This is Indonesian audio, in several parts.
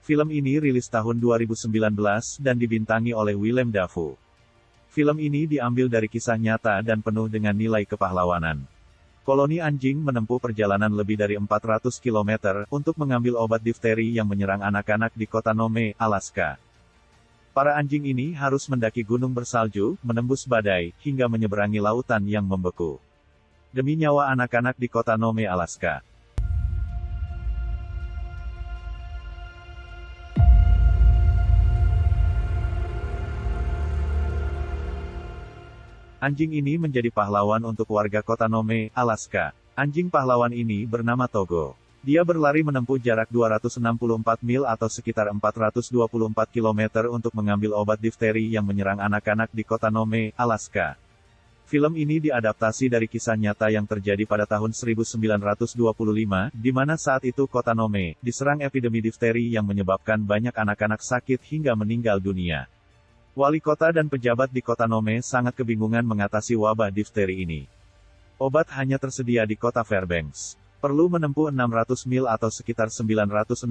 Film ini rilis tahun 2019 dan dibintangi oleh Willem Dafoe. Film ini diambil dari kisah nyata dan penuh dengan nilai kepahlawanan. Koloni anjing menempuh perjalanan lebih dari 400 km untuk mengambil obat difteri yang menyerang anak-anak di kota Nome, Alaska. Para anjing ini harus mendaki gunung bersalju, menembus badai, hingga menyeberangi lautan yang membeku. Demi nyawa anak-anak di kota Nome, Alaska. Anjing ini menjadi pahlawan untuk warga kota Nome, Alaska. Anjing pahlawan ini bernama Togo. Dia berlari menempuh jarak 264 mil atau sekitar 424 km untuk mengambil obat difteri yang menyerang anak-anak di kota Nome, Alaska. Film ini diadaptasi dari kisah nyata yang terjadi pada tahun 1925, di mana saat itu kota Nome diserang epidemi difteri yang menyebabkan banyak anak-anak sakit hingga meninggal dunia. Wali kota dan pejabat di kota Nome sangat kebingungan mengatasi wabah difteri ini. Obat hanya tersedia di kota Fairbanks. Perlu menempuh 600 mil atau sekitar 965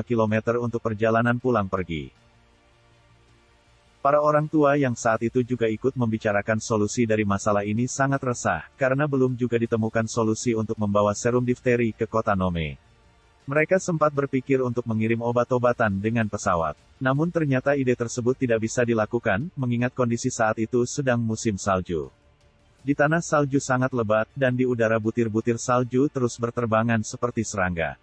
km untuk perjalanan pulang pergi. Para orang tua yang saat itu juga ikut membicarakan solusi dari masalah ini sangat resah, karena belum juga ditemukan solusi untuk membawa serum difteri ke kota Nome. Mereka sempat berpikir untuk mengirim obat-obatan dengan pesawat. Namun ternyata ide tersebut tidak bisa dilakukan, mengingat kondisi saat itu sedang musim salju. Di tanah salju sangat lebat, dan di udara butir-butir salju terus berterbangan seperti serangga.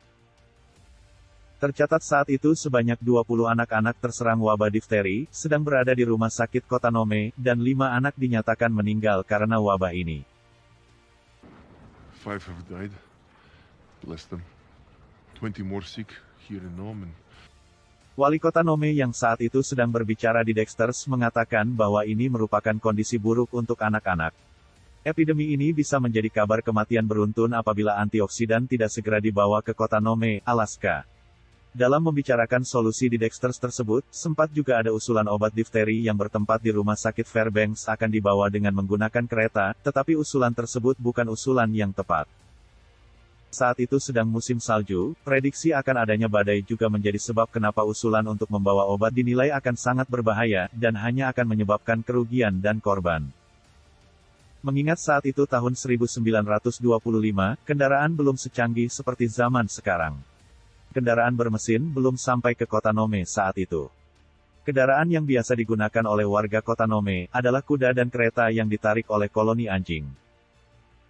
Tercatat saat itu sebanyak 20 anak-anak terserang wabah difteri, sedang berada di rumah sakit kota Nome, dan 5 anak dinyatakan meninggal karena wabah ini. 5 have died. Less than 20 more sick here in Nome. Wali kota Nome yang saat itu sedang berbicara di Dexters mengatakan bahwa ini merupakan kondisi buruk untuk anak-anak. Epidemi ini bisa menjadi kabar kematian beruntun apabila antioksidan tidak segera dibawa ke kota Nome, Alaska. Dalam membicarakan solusi di Dexters tersebut, sempat juga ada usulan obat difteri yang bertempat di rumah sakit Fairbanks akan dibawa dengan menggunakan kereta, tetapi usulan tersebut bukan usulan yang tepat. Saat itu sedang musim salju, prediksi akan adanya badai juga menjadi sebab kenapa usulan untuk membawa obat dinilai akan sangat berbahaya, dan hanya akan menyebabkan kerugian dan korban. Mengingat saat itu tahun 1925, kendaraan belum secanggih seperti zaman sekarang. Kendaraan bermesin belum sampai ke kota Nome saat itu. Kendaraan yang biasa digunakan oleh warga kota Nome adalah kuda dan kereta yang ditarik oleh koloni anjing.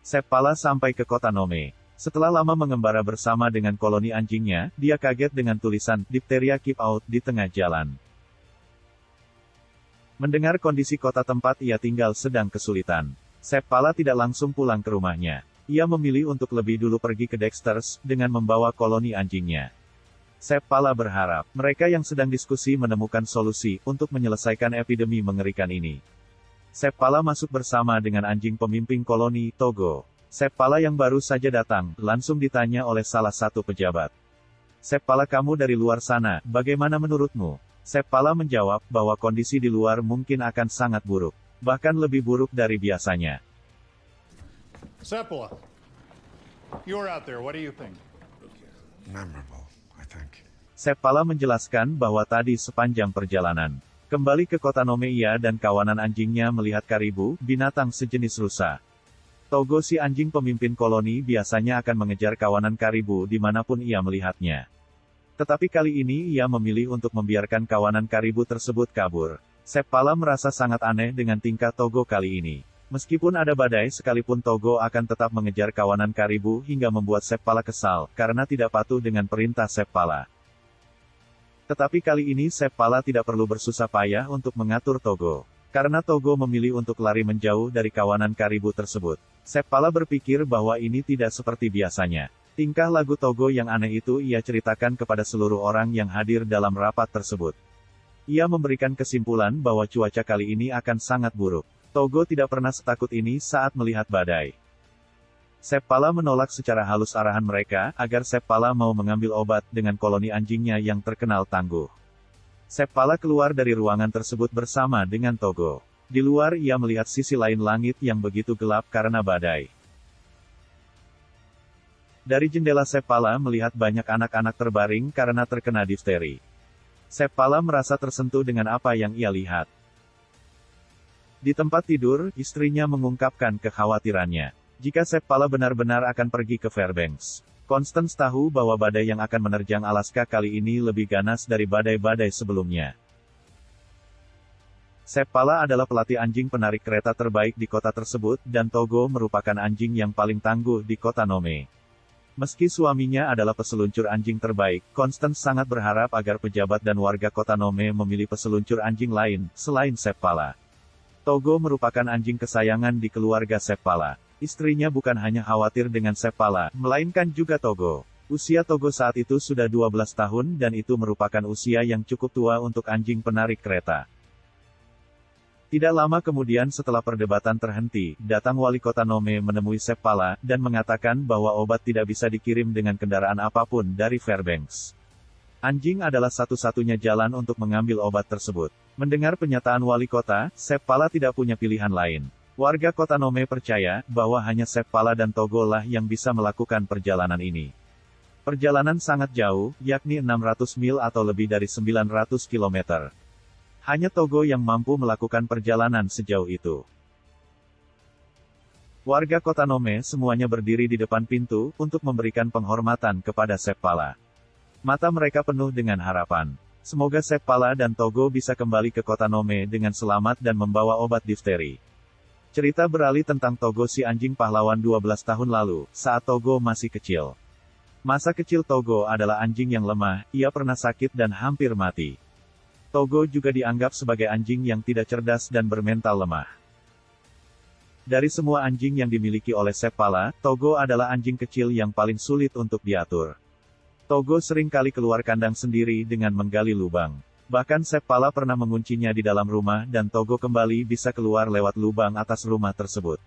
Seppala sampai ke kota Nome. Setelah lama mengembara bersama dengan koloni anjingnya, dia kaget dengan tulisan "Diphtheria keep out" di tengah jalan. Mendengar kondisi kota tempat ia tinggal sedang kesulitan. Seppala tidak langsung pulang ke rumahnya. Ia memilih untuk lebih dulu pergi ke Dexters, dengan membawa koloni anjingnya. Seppala berharap, mereka yang sedang diskusi menemukan solusi, untuk menyelesaikan epidemi mengerikan ini. Seppala masuk bersama dengan anjing pemimpin koloni, Togo. Seppala yang baru saja datang, langsung ditanya oleh salah satu pejabat. Seppala, kamu dari luar sana, bagaimana menurutmu? Seppala menjawab, bahwa kondisi di luar mungkin akan sangat buruk. Bahkan lebih buruk dari biasanya. Seppala, you're out there. What do you think? Memorable, I think. Seppala menjelaskan bahwa tadi sepanjang perjalanan, kembali ke kota Nome ia dan kawanan anjingnya melihat karibu, binatang sejenis rusa. Togo si anjing pemimpin koloni biasanya akan mengejar kawanan karibu dimanapun ia melihatnya. Tetapi kali ini ia memilih untuk membiarkan kawanan karibu tersebut kabur. Seppala merasa sangat aneh dengan tingkah Togo kali ini. Meskipun ada badai sekalipun Togo akan tetap mengejar kawanan karibu hingga membuat Seppala kesal, karena tidak patuh dengan perintah Seppala. Tetapi kali ini Seppala tidak perlu bersusah payah untuk mengatur Togo. Karena Togo memilih untuk lari menjauh dari kawanan karibu tersebut. Seppala berpikir bahwa ini tidak seperti biasanya. Tingkah lagu Togo yang aneh itu ia ceritakan kepada seluruh orang yang hadir dalam rapat tersebut. Ia memberikan kesimpulan bahwa cuaca kali ini akan sangat buruk. Togo tidak pernah setakut ini saat melihat badai. Seppala menolak secara halus arahan mereka, agar Seppala mau mengambil obat dengan koloni anjingnya yang terkenal tangguh. Seppala keluar dari ruangan tersebut bersama dengan Togo. Di luar ia melihat sisi lain langit yang begitu gelap karena badai. Dari jendela Seppala melihat banyak anak-anak terbaring karena terkena difteri. Seppala merasa tersentuh dengan apa yang ia lihat. Di tempat tidur, istrinya mengungkapkan kekhawatirannya. Jika Seppala benar-benar akan pergi ke Fairbanks, Constance tahu bahwa badai yang akan menerjang Alaska kali ini lebih ganas dari badai-badai sebelumnya. Seppala adalah pelatih anjing penarik kereta terbaik di kota tersebut, dan Togo merupakan anjing yang paling tangguh di kota Nome. Meski suaminya adalah peseluncur anjing terbaik, Constance sangat berharap agar pejabat dan warga kota Nome memilih peseluncur anjing lain, selain Seppala. Togo merupakan anjing kesayangan di keluarga Seppala. Istrinya bukan hanya khawatir dengan Seppala, melainkan juga Togo. Usia Togo saat itu sudah 12 tahun dan itu merupakan usia yang cukup tua untuk anjing penarik kereta. Tidak lama kemudian setelah perdebatan terhenti, datang wali kota Nome menemui Seppala, dan mengatakan bahwa obat tidak bisa dikirim dengan kendaraan apapun dari Fairbanks. Anjing adalah satu-satunya jalan untuk mengambil obat tersebut. Mendengar pernyataan wali kota, Seppala tidak punya pilihan lain. Warga kota Nome percaya bahwa hanya Seppala dan Togo lah yang bisa melakukan perjalanan ini. Perjalanan sangat jauh, yakni 600 mil atau lebih dari 900 km. Hanya Togo yang mampu melakukan perjalanan sejauh itu. Warga kota Nome semuanya berdiri di depan pintu, untuk memberikan penghormatan kepada Seppala. Mata mereka penuh dengan harapan. Semoga Seppala dan Togo bisa kembali ke kota Nome dengan selamat dan membawa obat difteri. Cerita beralih tentang Togo si anjing pahlawan 12 tahun lalu, saat Togo masih kecil. Masa kecil Togo adalah anjing yang lemah, ia pernah sakit dan hampir mati. Togo juga dianggap sebagai anjing yang tidak cerdas dan bermental lemah. Dari semua anjing yang dimiliki oleh Seppala, Togo adalah anjing kecil yang paling sulit untuk diatur. Togo sering kali keluar kandang sendiri dengan menggali lubang. Bahkan Seppala pernah menguncinya di dalam rumah dan Togo kembali bisa keluar lewat lubang atas rumah tersebut.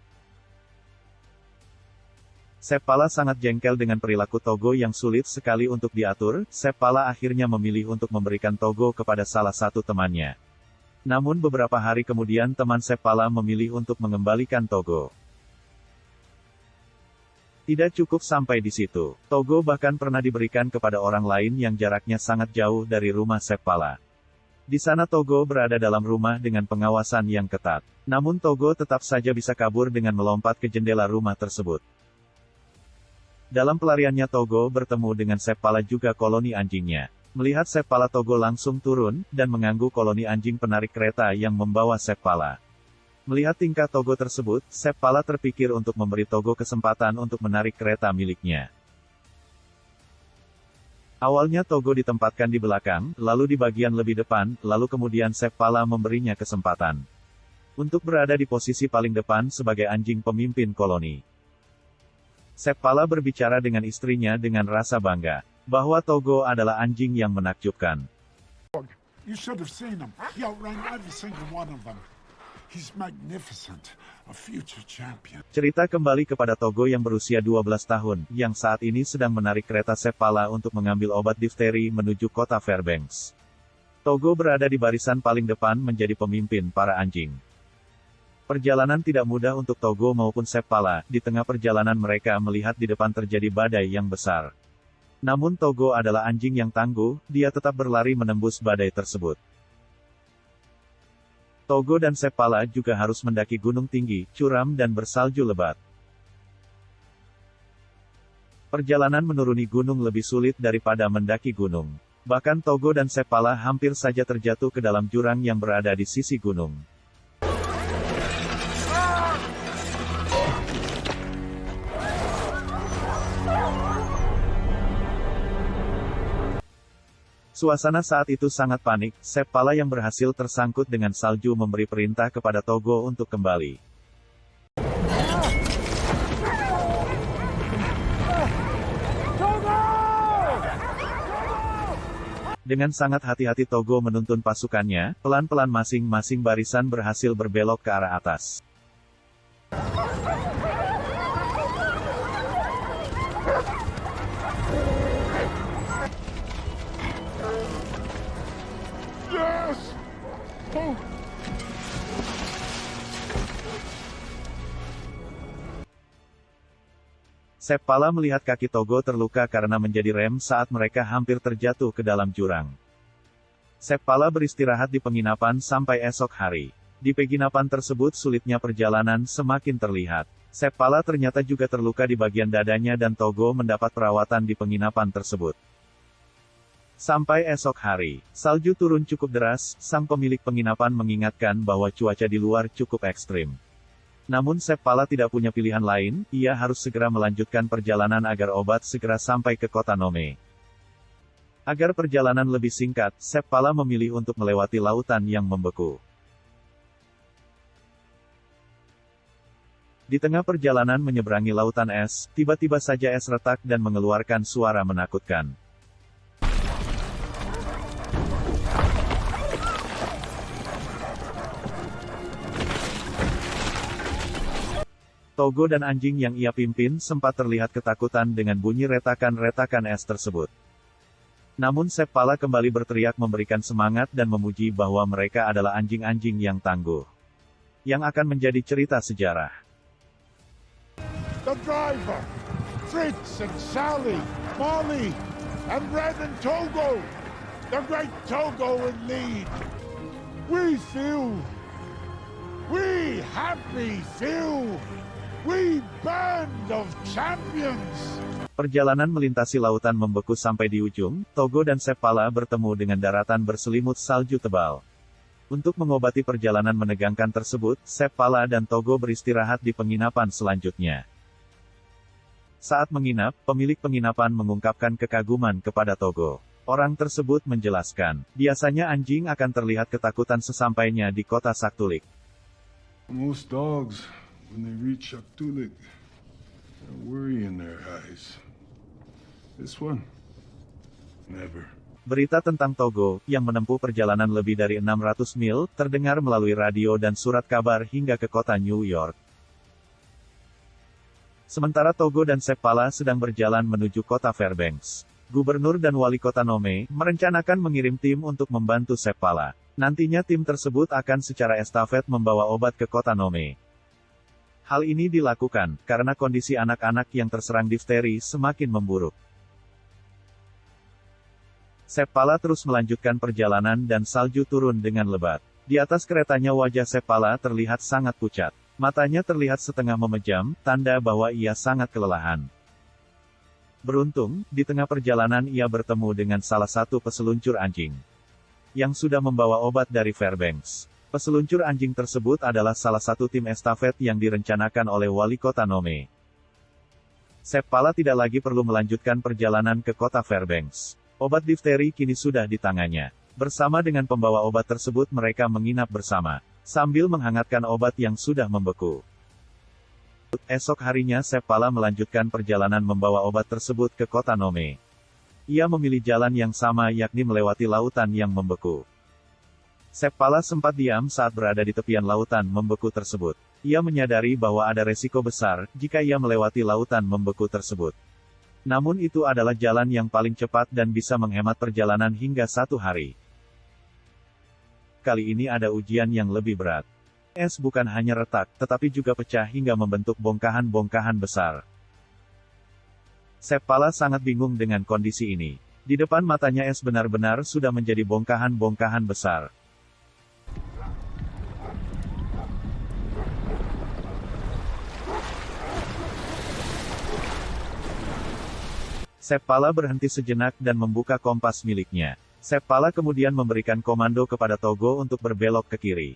Seppala sangat jengkel dengan perilaku Togo yang sulit sekali untuk diatur. Seppala akhirnya memilih untuk memberikan Togo kepada salah satu temannya. Namun beberapa hari kemudian teman Seppala memilih untuk mengembalikan Togo. Tidak cukup sampai di situ, Togo bahkan pernah diberikan kepada orang lain yang jaraknya sangat jauh dari rumah Seppala. Di sana Togo berada dalam rumah dengan pengawasan yang ketat. Namun Togo tetap saja bisa kabur dengan melompat ke jendela rumah tersebut. Dalam pelariannya Togo bertemu dengan Seppala juga koloni anjingnya. Melihat Seppala Togo langsung turun, dan mengganggu koloni anjing penarik kereta yang membawa Seppala. Melihat tingkah Togo tersebut, Seppala terpikir untuk memberi Togo kesempatan untuk menarik kereta miliknya. Awalnya Togo ditempatkan di belakang, lalu di bagian lebih depan, lalu kemudian Seppala memberinya kesempatan untuk berada di posisi paling depan sebagai anjing pemimpin koloni. Seppala berbicara dengan istrinya dengan rasa bangga, bahwa Togo adalah anjing yang menakjubkan. You should have seen him. He outran every single one of them. He's magnificent, a future champion. Cerita kembali kepada Togo yang berusia 12 tahun, yang saat ini sedang menarik kereta Seppala untuk mengambil obat difteri menuju kota Fairbanks. Togo berada di barisan paling depan menjadi pemimpin para anjing. Perjalanan tidak mudah untuk Togo maupun Seppala. Di tengah perjalanan mereka melihat di depan terjadi badai yang besar. Namun Togo adalah anjing yang tangguh, dia tetap berlari menembus badai tersebut. Togo dan Seppala juga harus mendaki gunung tinggi, curam dan bersalju lebat. Perjalanan menuruni gunung lebih sulit daripada mendaki gunung. Bahkan Togo dan Seppala hampir saja terjatuh ke dalam jurang yang berada di sisi gunung. Suasana saat itu sangat panik. Seppala yang berhasil tersangkut dengan salju memberi perintah kepada Togo untuk kembali. Dengan sangat hati-hati Togo menuntun pasukannya, pelan-pelan masing-masing barisan berhasil berbelok ke arah atas. Seppala melihat kaki Togo terluka karena menjadi rem saat mereka hampir terjatuh ke dalam jurang. Seppala beristirahat di penginapan sampai esok hari. Di penginapan tersebut sulitnya perjalanan semakin terlihat. Seppala ternyata juga terluka di bagian dadanya dan Togo mendapat perawatan di penginapan tersebut. Sampai esok hari, salju turun cukup deras, sang pemilik penginapan mengingatkan bahwa cuaca di luar cukup ekstrim. Namun Seppala tidak punya pilihan lain, ia harus segera melanjutkan perjalanan agar obat segera sampai ke kota Nome. Agar perjalanan lebih singkat, Seppala memilih untuk melewati lautan yang membeku. Di tengah perjalanan menyeberangi lautan es, tiba-tiba saja es retak dan mengeluarkan suara menakutkan. Togo dan anjing yang ia pimpin sempat terlihat ketakutan dengan bunyi retakan-retakan es tersebut. Namun Seppala kembali berteriak memberikan semangat dan memuji bahwa mereka adalah anjing-anjing yang tangguh. Yang akan menjadi cerita sejarah. The driver, Fritz and Sally, Molly, and Red and Togo. The great Togo in lead. We happy Phil. We band of champions. Perjalanan melintasi lautan membeku sampai di ujung, Togo dan Seppala bertemu dengan daratan berselimut salju tebal. Untuk mengobati perjalanan menegangkan tersebut, Seppala dan Togo beristirahat di penginapan selanjutnya. Saat menginap, pemilik penginapan mengungkapkan kekaguman kepada Togo. Orang tersebut menjelaskan, biasanya anjing akan terlihat ketakutan sesampainya di kota Saktulik. Most dogs, when they reach Aktulik, there's worry in their eyes. This one, never. Berita tentang Togo, yang menempuh perjalanan lebih dari 600 mil, terdengar melalui radio dan surat kabar hingga ke kota New York. Sementara Togo dan Seppala sedang berjalan menuju kota Fairbanks. Gubernur dan wali kota Nome, merencanakan mengirim tim untuk membantu Seppala. Nantinya tim tersebut akan secara estafet membawa obat ke kota Nome. Hal ini dilakukan, karena kondisi anak-anak yang terserang difteri semakin memburuk. Seppala terus melanjutkan perjalanan dan salju turun dengan lebat. Di atas keretanya wajah Seppala terlihat sangat pucat. Matanya terlihat setengah memejam, tanda bahwa ia sangat kelelahan. Beruntung, di tengah perjalanan ia bertemu dengan salah satu peseluncur anjing. Yang sudah membawa obat dari Fairbanks. Peseluncur anjing tersebut adalah salah satu tim estafet yang direncanakan oleh wali kota Nome. Seppala tidak lagi perlu melanjutkan perjalanan ke kota Fairbanks. Obat difteri kini sudah di tangannya. Bersama dengan pembawa obat tersebut mereka menginap bersama, sambil menghangatkan obat yang sudah membeku. Esok harinya Seppala melanjutkan perjalanan membawa obat tersebut ke kota Nome. Ia memilih jalan yang sama yakni melewati lautan yang membeku. Seppala sempat diam saat berada di tepian lautan membeku tersebut. Ia menyadari bahwa ada resiko besar jika ia melewati lautan membeku tersebut. Namun itu adalah jalan yang paling cepat dan bisa menghemat perjalanan hingga 1 hari. Kali ini ada ujian yang lebih berat. Es bukan hanya retak, tetapi juga pecah hingga membentuk bongkahan-bongkahan besar. Seppala sangat bingung dengan kondisi ini. Di depan matanya es benar-benar sudah menjadi bongkahan-bongkahan besar. Seppala berhenti sejenak dan membuka kompas miliknya. Seppala kemudian memberikan komando kepada Togo untuk berbelok ke kiri.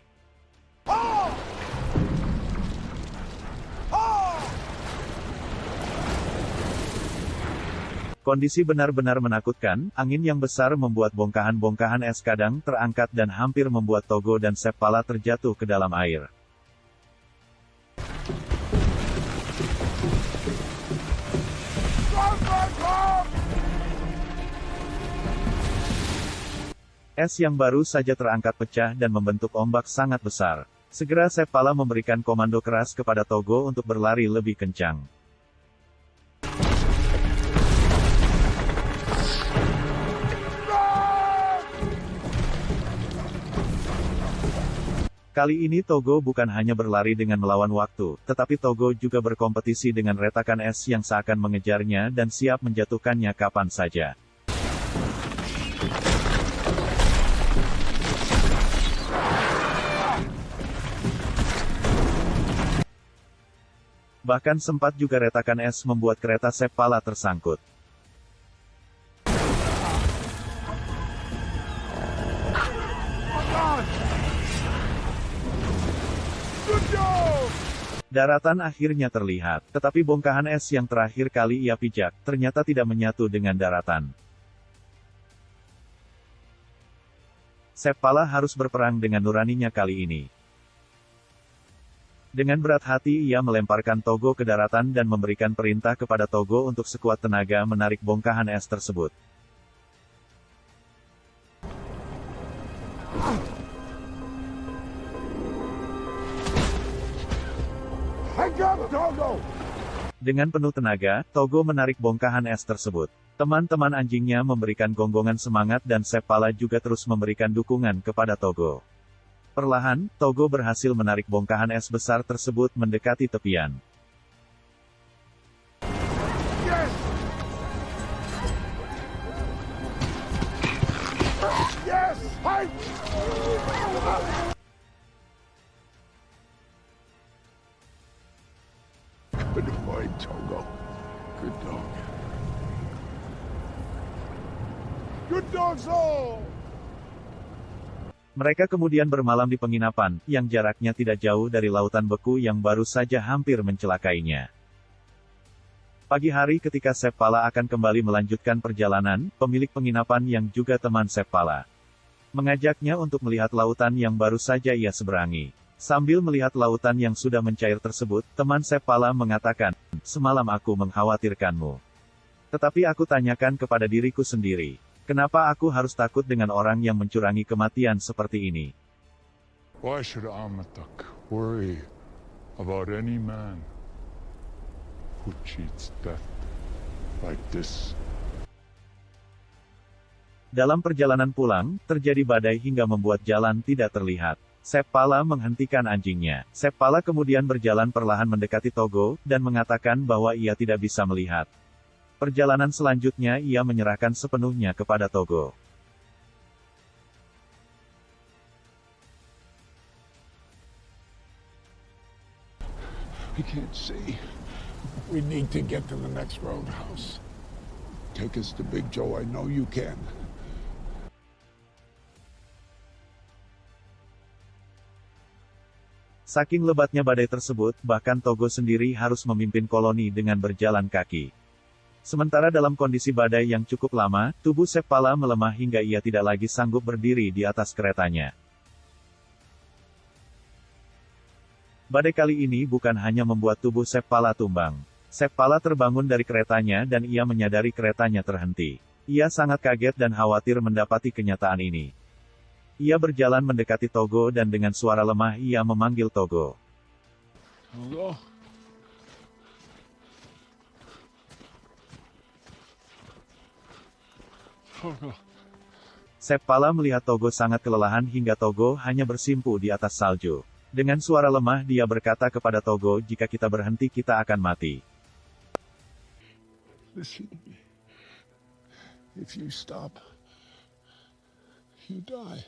Kondisi benar-benar menakutkan, angin yang besar membuat bongkahan-bongkahan es kadang terangkat dan hampir membuat Togo dan Seppala terjatuh ke dalam air. Es yang baru saja terangkat pecah dan membentuk ombak sangat besar. Segera Seppala memberikan komando keras kepada Togo untuk berlari lebih kencang. Kali ini Togo bukan hanya berlari dengan melawan waktu, tetapi Togo juga berkompetisi dengan retakan es yang seakan mengejarnya dan siap menjatuhkannya kapan saja. Bahkan sempat juga retakan es membuat kereta Seppala tersangkut. Daratan akhirnya terlihat, tetapi bongkahan es yang terakhir kali ia pijak, ternyata tidak menyatu dengan daratan. Seppala harus berperang dengan nuraninya kali ini. Dengan berat hati ia melemparkan Togo ke daratan dan memberikan perintah kepada Togo untuk sekuat tenaga menarik bongkahan es tersebut. Dengan penuh tenaga, Togo menarik bongkahan es tersebut. Teman-teman anjingnya memberikan gonggongan semangat dan Seppala juga terus memberikan dukungan kepada Togo. Perlahan, Togo berhasil menarik bongkahan es besar tersebut mendekati tepian. Yes! Yes! Fight! Good boy, Togo. Good dog. Good dogs all! Mereka kemudian bermalam di penginapan, yang jaraknya tidak jauh dari lautan beku yang baru saja hampir mencelakainya. Pagi hari ketika Seppala akan kembali melanjutkan perjalanan, pemilik penginapan yang juga teman Seppala mengajaknya untuk melihat lautan yang baru saja ia seberangi. Sambil melihat lautan yang sudah mencair tersebut, teman Seppala mengatakan, "Semalam aku mengkhawatirkanmu. Tetapi aku tanyakan kepada diriku sendiri, kenapa aku harus takut dengan orang yang mencurangi kematian seperti ini? Why should Amatak worry about any man who cheats death like this?" Dalam perjalanan pulang, terjadi badai hingga membuat jalan tidak terlihat. Seppala menghentikan anjingnya. Seppala kemudian berjalan perlahan mendekati Togo, dan mengatakan bahwa ia tidak bisa melihat. Perjalanan selanjutnya ia menyerahkan sepenuhnya kepada Togo. We can't see. We need to get to the next roadhouse. Take us to Big Joe. I know you can. Saking lebatnya badai tersebut, bahkan Togo sendiri harus memimpin koloni dengan berjalan kaki. Sementara dalam kondisi badai yang cukup lama, tubuh Seppala melemah hingga ia tidak lagi sanggup berdiri di atas keretanya. Badai kali ini bukan hanya membuat tubuh Seppala tumbang. Seppala terbangun dari keretanya dan ia menyadari keretanya terhenti. Ia sangat kaget dan khawatir mendapati kenyataan ini. Ia berjalan mendekati Togo dan dengan suara lemah ia memanggil Togo. Togo? Togo. Seppala melihat Togo sangat kelelahan hingga Togo hanya bersimpu di atas salju. Dengan suara lemah dia berkata kepada Togo, "Jika kita berhenti kita akan mati. Listen, if you stop, you die."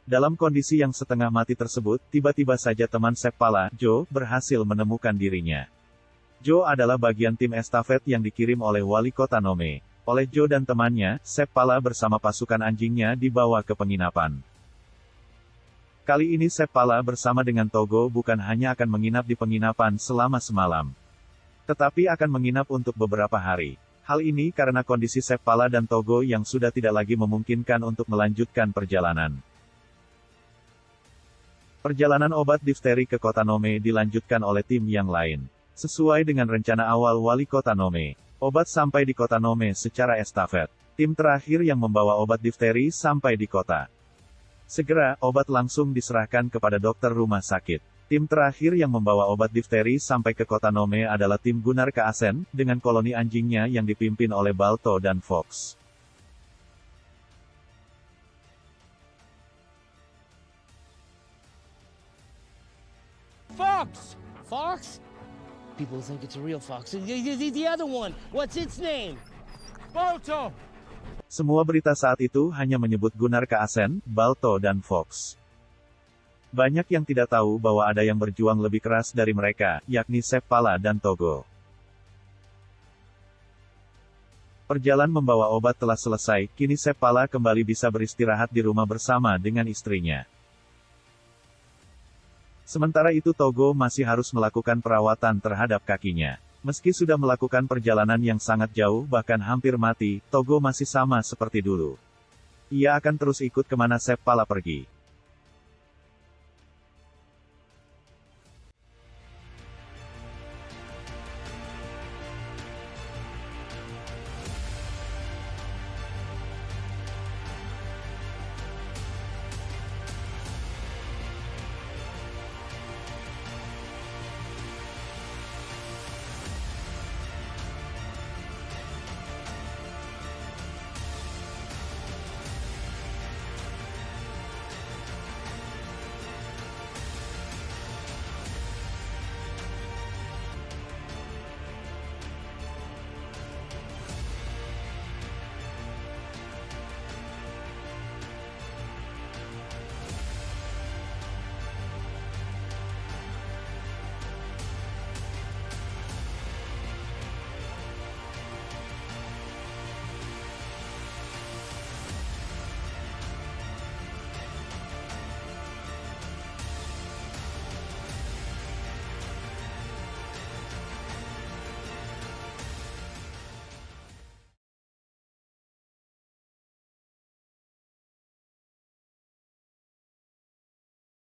Dalam kondisi yang setengah mati tersebut, tiba-tiba saja teman Seppala, Joe, berhasil menemukan dirinya. Joe adalah bagian tim estafet yang dikirim oleh wali kota Nome. Oleh Joe dan temannya, Seppala bersama pasukan anjingnya dibawa ke penginapan. Kali ini Seppala bersama dengan Togo bukan hanya akan menginap di penginapan selama semalam, tetapi akan menginap untuk beberapa hari. Hal ini karena kondisi Seppala dan Togo yang sudah tidak lagi memungkinkan untuk melanjutkan perjalanan. Perjalanan obat difteri ke kota Nome dilanjutkan oleh tim yang lain. Sesuai dengan rencana awal wali kota Nome, obat sampai di kota Nome secara estafet. Tim terakhir yang membawa obat difteri sampai di kota. Segera, obat langsung diserahkan kepada dokter rumah sakit. Tim terakhir yang membawa obat difteri sampai ke kota Nome adalah tim Gunnar Kaasen, dengan koloni anjingnya yang dipimpin oleh Balto dan Fox. Fox! Fox? People think it's a real fox. The other one, what's its name? Balto! Semua berita saat itu hanya menyebut Gunnar Kaasen, Balto dan Fox. Banyak yang tidak tahu bahwa ada yang berjuang lebih keras dari mereka, yakni Seppala dan Togo. Perjalanan membawa obat telah selesai, kini Seppala kembali bisa beristirahat di rumah bersama dengan istrinya. Sementara itu Togo masih harus melakukan perawatan terhadap kakinya. Meski sudah melakukan perjalanan yang sangat jauh bahkan hampir mati, Togo masih sama seperti dulu. Ia akan terus ikut kemana Seppala pergi.